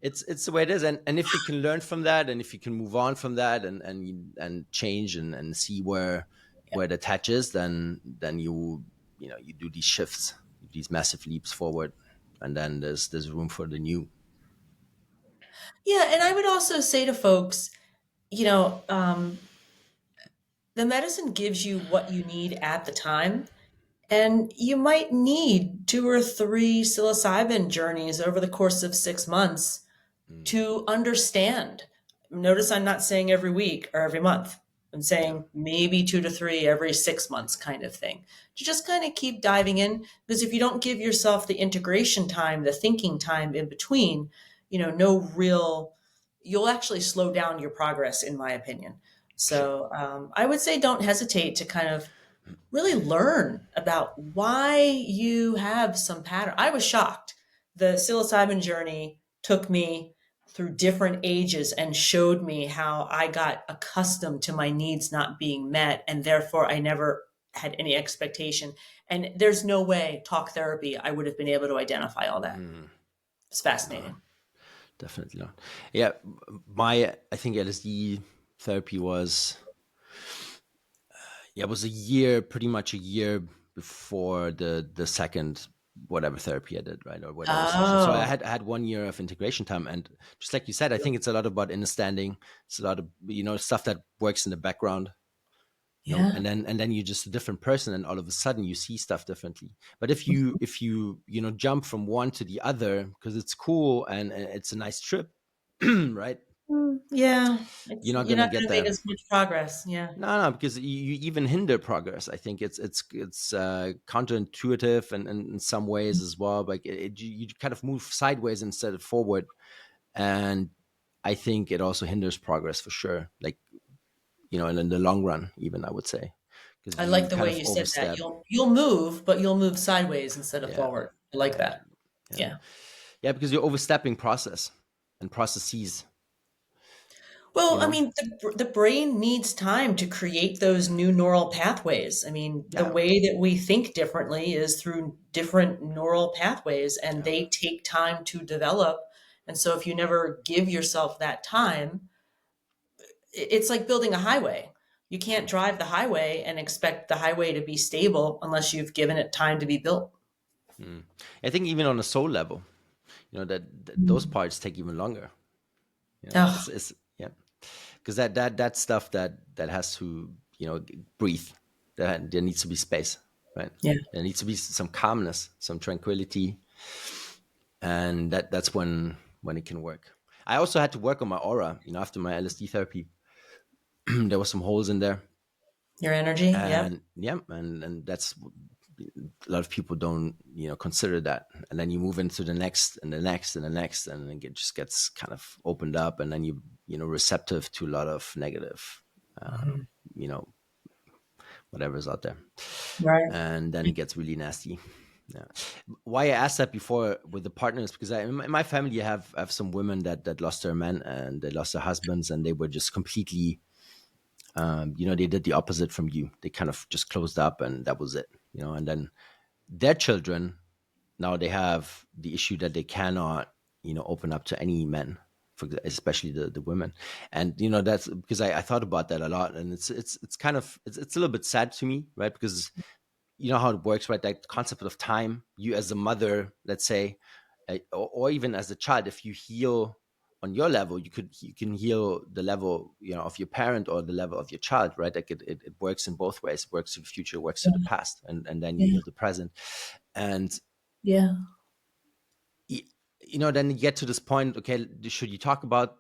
it's the way it is, and if you can learn from that, and if you can move on from that, and change, and see where the touch is, then you do these shifts, these massive leaps forward, and then there's room for the new. Yeah. And I would also say to folks, you know, the medicine gives you what you need at the time. And you might need two or three psilocybin journeys over the course of 6 months Mm, to understand. Notice I'm not saying every week or every month. I'm yeah. saying maybe 2 to 3 every 6 months, kind of thing. To just kind of keep diving in, because if you don't give yourself the integration time, the thinking time in between, no real, you'll actually slow down your progress, in my opinion. Sure. So I would say don't hesitate to kind of really learn about why you have some pattern. I was shocked. The psilocybin journey took me through different ages and showed me how I got accustomed to my needs not being met, and therefore I never had any expectation. And there's no way talk therapy I would have been able to identify all that. Mm, It's no, fascinating. definitely not. Yeah, my I think LSD therapy was, yeah, it was a year, pretty much a year before the second whatever therapy I did, right, or whatever session. So I Oh, had 1 year of integration time, and just like you said, I think it's a lot about understanding. It's a lot of stuff that works in the background, yeah. and then you're just a different person, and all of a sudden you see stuff differently. But if you jump from one to the other because it's cool and it's a nice trip, right? Yeah. You're not You're gonna not get going to make there. as much progress. Yeah. No, no, because you even hinder progress. I think it's counterintuitive, and in some ways as well. Like you kind of move sideways instead of forward, and I think it also hinders progress for sure. Like, and in the long run, even I would say, because I you like the kind way of you said that. overstep. You'll move, but you'll move sideways instead of Yeah, forward. I like yeah, that. yeah, Yeah. yeah. Because you're overstepping process and processes. You Well, I know. mean, the brain needs time to create those new neural pathways. I mean, the Yeah, way that we think differently is through different neural pathways, and yeah. they take time to develop. And so, if you never give yourself that time, it's like building a highway. You can't drive the highway and expect the highway to be stable unless you've given it time to be built. Mm. I think even on a soul level, that those Mm. parts take even longer. Oh, It's yeah, because that stuff that has to breathe. There needs to be space, right? yeah. There needs to be some calmness, some tranquility, and that's when it can work. I also had to work on my aura. After my LSD therapy, there was some holes in there, Your energy. Yep. and yeah, and that's a lot of people don't consider that, and then you move into the next and the next and the next, and then it just gets kind of opened up, and then receptive to a lot of negative, uh, Mhm. you know whatever's out there, Right. and then it gets really nasty. Yeah. Why I asked that before with the partners, because in my family I have some women that lost their men and they lost their husbands, and they were just completely They did the opposite from you. They kind of just closed up and that was it. And then their children, now they have the issue that they cannot, open up to any men, especially the women. And that's because I thought about that a lot, and it's kind of it's a little bit sad to me, right? Because you know how it works, right? That concept of time, you as a mother, let's say, or even as a child, if you heal on your level, you can heal the level, of your parent or the level of your child, right? Like it works in both ways. It works to the future, it works to the past, and then you Yeah. heal the present. And Yeah. y- then you get to this point, okay, should you talk about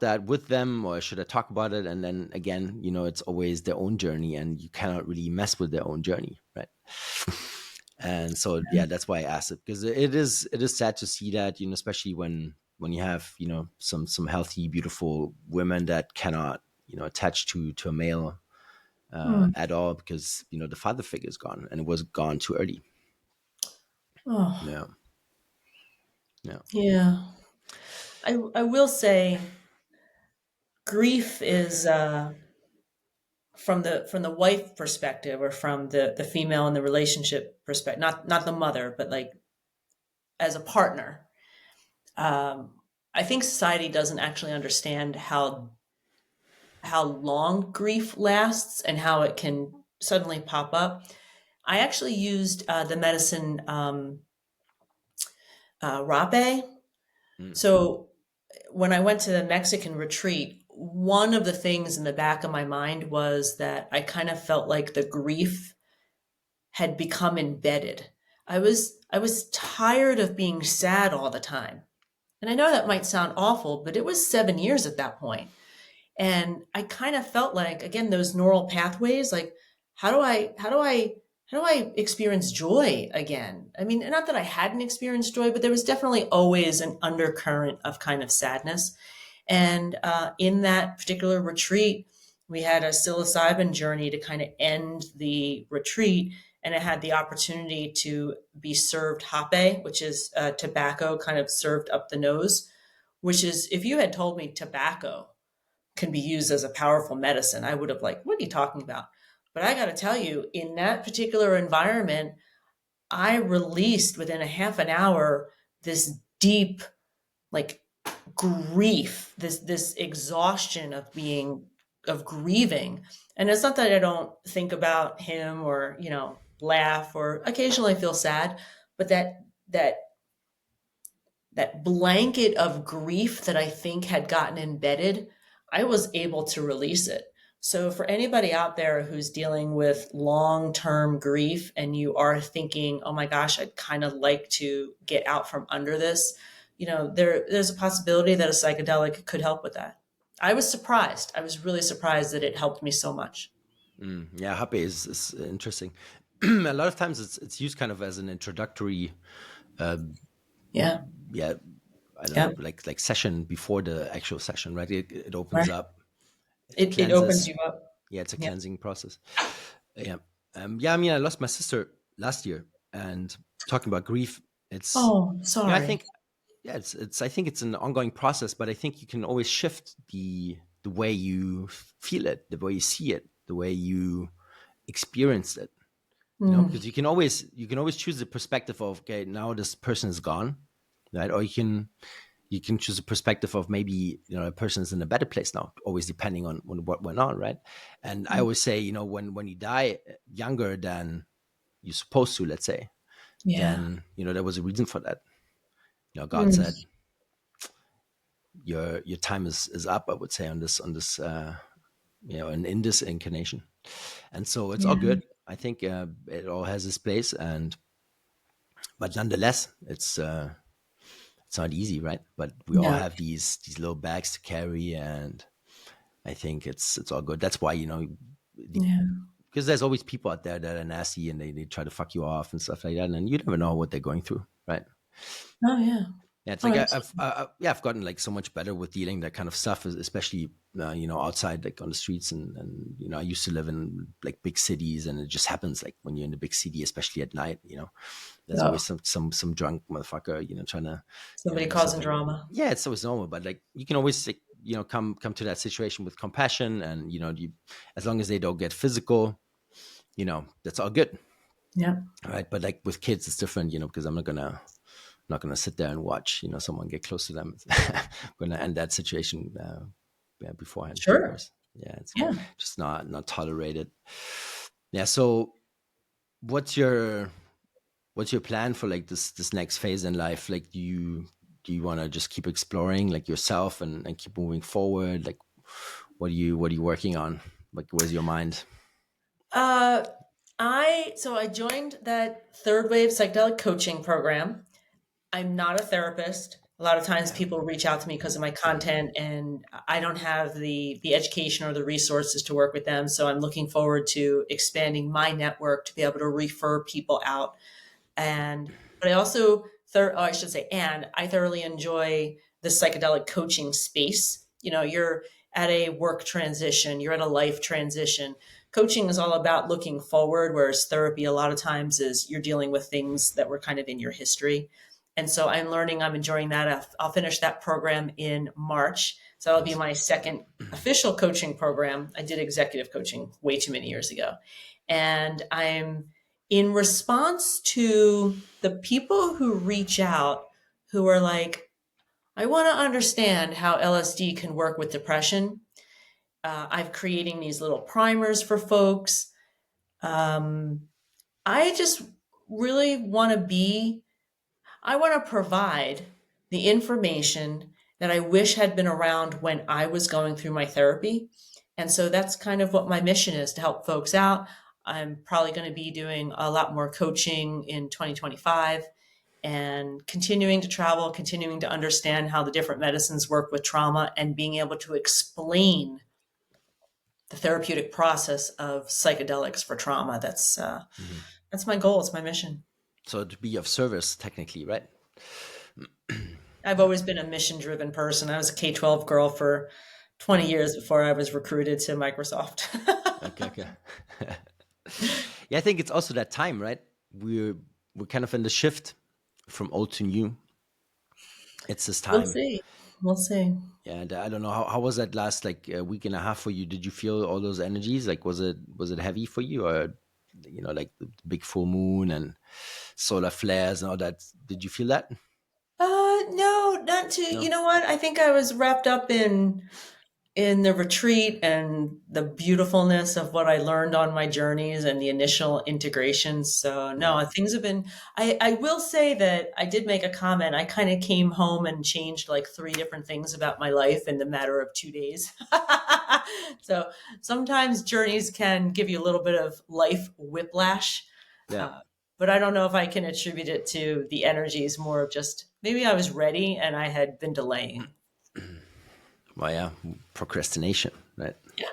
that with them, or should I talk about it? And then again, it's always their own journey, and you cannot really mess with their own journey, right? And so yeah, that's why I asked it, because it is sad to see that, especially when you have, some healthy, beautiful women that cannot, attach to a male Hmm. at all, because the father figure is gone, and it was gone too early. Oh, Yeah. Yeah. yeah. I will say grief is from the wife perspective, or from the female in the relationship perspective, not the mother, but like as a partner. I think society doesn't actually understand how long grief lasts and how it can suddenly pop up. I actually used the medicine rape. Mm. So when I went to the Mexican retreat, one of the things in the back of my mind was that I kind of felt like the grief had become embedded. I was tired of being sad all the time. And I know that might sound awful, but it was 7 years at that point. And I kind of felt like, again, those neural pathways, like how do I how do I how do I experience joy again? I mean, not that I hadn't experienced joy, but there was definitely always an undercurrent of kind of sadness. And in that particular retreat, we had a psilocybin journey to kind of end the retreat. And I had the opportunity to be served hape, which is tobacco kind of served up the nose, which is, if you had told me tobacco can be used as a powerful medicine, I would have like, what are you talking about? But I got to tell you, in that particular environment, I released within a half an hour this deep, like grief, this exhaustion of being of grieving. And it's not that I don't think about him or, laugh or occasionally feel sad, but that blanket of grief that I think had gotten embedded, I was able to release it. So, for anybody out there who's dealing with long term grief and you are thinking, oh my gosh, I'd kind of like to get out from under this, there's a possibility that a psychedelic could help with that. I was surprised. I was really surprised that it helped me so much. Yeah, happy is interesting. A lot of times it's used kind of as an introductory, Yeah. yeah, I don't Yeah. know, like session before the actual session, right? It opens Right. up, it It opens cleanses. you up. Yeah, it's a Yeah. cleansing process. Yeah. Yeah, I mean, I lost my sister last year, and talking about grief, it's, Oh, I sorry. think, yeah, I think it's an ongoing process, but I think you can always shift the way you feel it, the way you see it, the way you experience it, Mm, because you can always choose the perspective of, okay, now this person is gone, right? Or you can choose a perspective of, maybe, a person is in a better place now, always depending on what went on, right? And I always say, when you die younger than you're supposed to, let's say, yeah. then there was a reason for that. God Mm, said, your time is up, I would say, on this and in this incarnation. And so it's all yeah. good. I think it all has its place, and but nonetheless, it's not easy, right? But we all No. have these little bags to carry, and I think it's all good. That's why, Yeah. because there's always people out there that are nasty, and they try to fuck you off and stuff like that, and you never know what they're going through, right? Oh, yeah. Yeah, it's Oh, like absolutely. I've gotten like so much better with dealing that kind of stuff, especially outside, like on the streets, and I used to live in like big cities, and it just happens, like when you're in the big city, especially at night, there's Oh, always some drunk motherfucker, trying to somebody do causing something. drama. Yeah, it's always normal, but like you can always, like, come to that situation with compassion, and as long as they don't get physical, that's all good, Yeah. right? But like with kids, it's different, because I'm not gonna sit there and watch, someone get close to them. I'm gonna end that situation yeah, beforehand, of Sure. course. Yeah, it's Yeah. just not tolerated. Yeah. So, what's your what's your plan for like this next phase in life? Like, do you want to just keep exploring like yourself and keep moving forward? Like, what are you working on? Like, where's your mind? Uh, I joined that third wave psychedelic coaching program. I'm not a therapist. A lot of times Yeah. people reach out to me because of my content, and I don't have the education or the resources to work with them. So I'm looking forward to expanding my network to be able to refer people out. And but I also I should say, and I thoroughly enjoy the psychedelic coaching space. You're at a work transition, you're at a life transition. Coaching is all about looking forward, whereas therapy a lot of times is you're dealing with things that were kind of in your history. And so I'm learning, I'm enjoying that. I'll finish that program in March. So that'll be Nice. my second official coaching program. I did executive coaching way too many years ago. And I'm in response to the people who reach out who are like, I want to understand how LSD can work with depression. I'm creating these little primers for folks. Um, I just really want to I want to provide the information that I wish had been around when I was going through my therapy. And so that's kind of what my mission is, to help folks out. I'm probably going to be doing a lot more coaching in 2025 and continuing to travel, continuing to understand how the different medicines work with trauma, and being able to explain the therapeutic process of psychedelics for trauma. Hmm. That's my goal. It's my mission. So to be of service, technically, right? I've Yeah. always been a mission driven person. I was a K-12 girl for 20 years before I was recruited to Microsoft. Okay. Okay. Yeah, I think it's also that time, right? We're kind of in the shift from old to new. It's this We'll time. see. We'll see. Yeah, and I don't know how was that last like week and a half for you? Did you feel all those energies? Like, was it heavy for you, or like the big full moon and solar flares and all that? Did you feel that? No, not too. You No. know what? I think I was wrapped up in the retreat and the beautifulness of what I learned on my journeys and the initial integrations. So Yeah. no, things have been, I will say that I did make a comment. I kind of came home and changed like three different things about my life in the matter of 2 days. So sometimes journeys can give you a little bit of life whiplash. Yeah. Uh, but I don't know if I can attribute it to the energies, more of just maybe I was ready and I had been delaying. Well, yeah, procrastination, right? Yeah.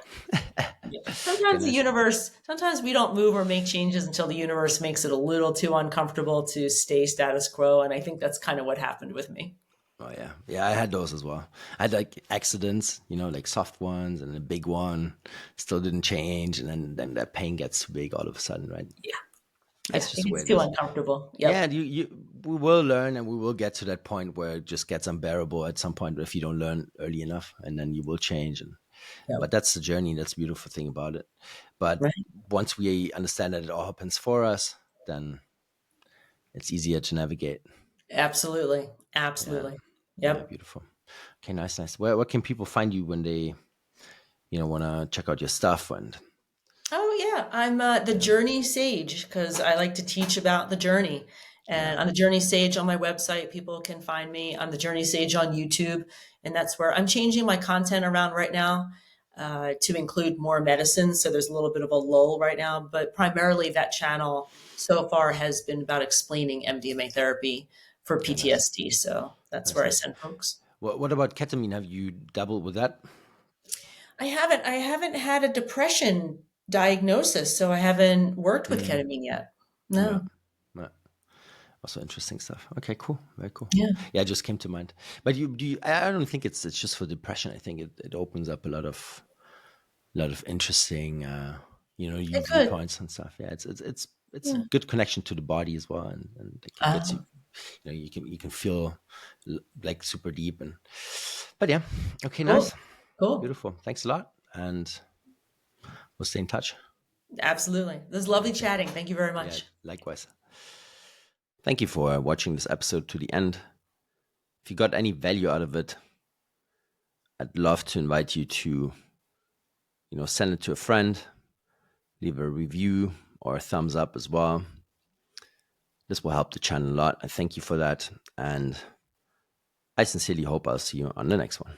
Yeah. Okay, Sometimes the nice. universe, sometimes we don't move or make changes until the universe makes it a little too uncomfortable to stay status quo. And I think that's kind of what happened with me. Oh yeah, yeah. I had those as well. I had like accidents, like soft ones, and a big one still didn't change, and then that pain gets too big all of a sudden, right? Yeah. That's Yeah. just It the way gets it too is. uncomfortable. Yeah, Yep. we will learn, and we will get to that point where it just gets unbearable at some point if you don't learn early enough, and then you will change. But Yep. that's the journey. That's the beautiful thing about it. But Right. once we understand that it all happens for us, then it's easier to navigate. Absolutely. Yeah, Absolutely. yeah, Yep. beautiful. Okay, nice, nice. Where can people find you when they want to check out your stuff? And Oh yeah, I'm the yeah, Journey Sage because I like to teach about the journey. yeah, And on the Journey Sage on my website, people can find me. On the Journey Sage on YouTube, and that's where I'm changing my content around right now to include more medicine. So there's a little bit of a lull right now, but primarily that channel so far has been about explaining MDMA therapy for okay, nice, PTSD. So that's nice, where I nice. send folks. What about ketamine? Have you dabbled with that? I haven't had a depression diagnosis, so I haven't worked with Mm, ketamine yet. yeah, No. yeah. Also interesting stuff. Okay, cool, very cool. Yeah. Yeah, it just came to mind. But you do you, I don't think it's just for depression. I think it opens up a lot of interesting It new could. viewpoints and stuff. Yeah, it's a Yeah. good connection to the body as well, and like it gets Uh, you. you can feel like super deep. And but yeah, okay, nice, Cool. Cool. beautiful. Thanks a lot, and we'll stay in touch. Absolutely. This is lovely Okay, chatting. Thank you very yeah, much. likewise. Thank you for watching this episode to the end. If you got any value out of it, I'd love to invite you to, send it to a friend, leave a review or a thumbs up as well. This will help the channel a lot. I thank you for that. And I sincerely hope I'll see you on the next one.